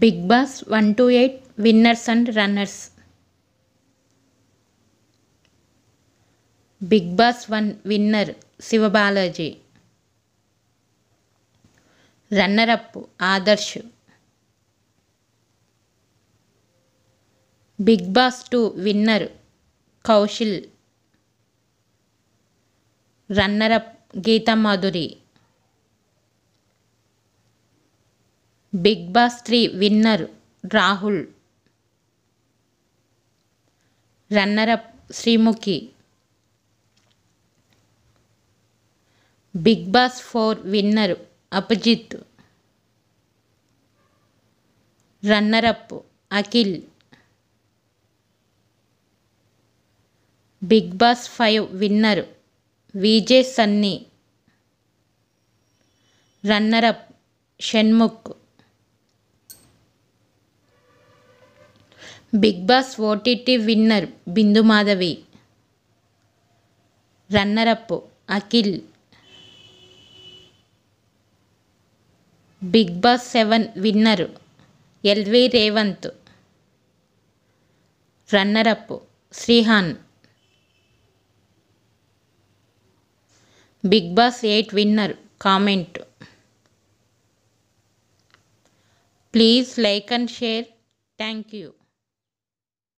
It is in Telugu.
Big boss 1-8 winners and runners. Big boss 1 winner Siva Balaji. Runner up Adarsh. Big boss 2 winner Kaushal. Runner up Geetha Madhuri. Big boss 3 winner Rahul. Runner up Sreemukhi. Big boss 4 winner Abhijeet. Runner up Akhil. Big boss 5 winner Vijay Sunny. Runner up Shanmukh. Big boss OTT winner Bindu Madhavi. Runner up Akhil. Big boss 7 winner L V Revanth. Runner up Sreehan. Big boss 8 winner comment. Please like and share. Thank you.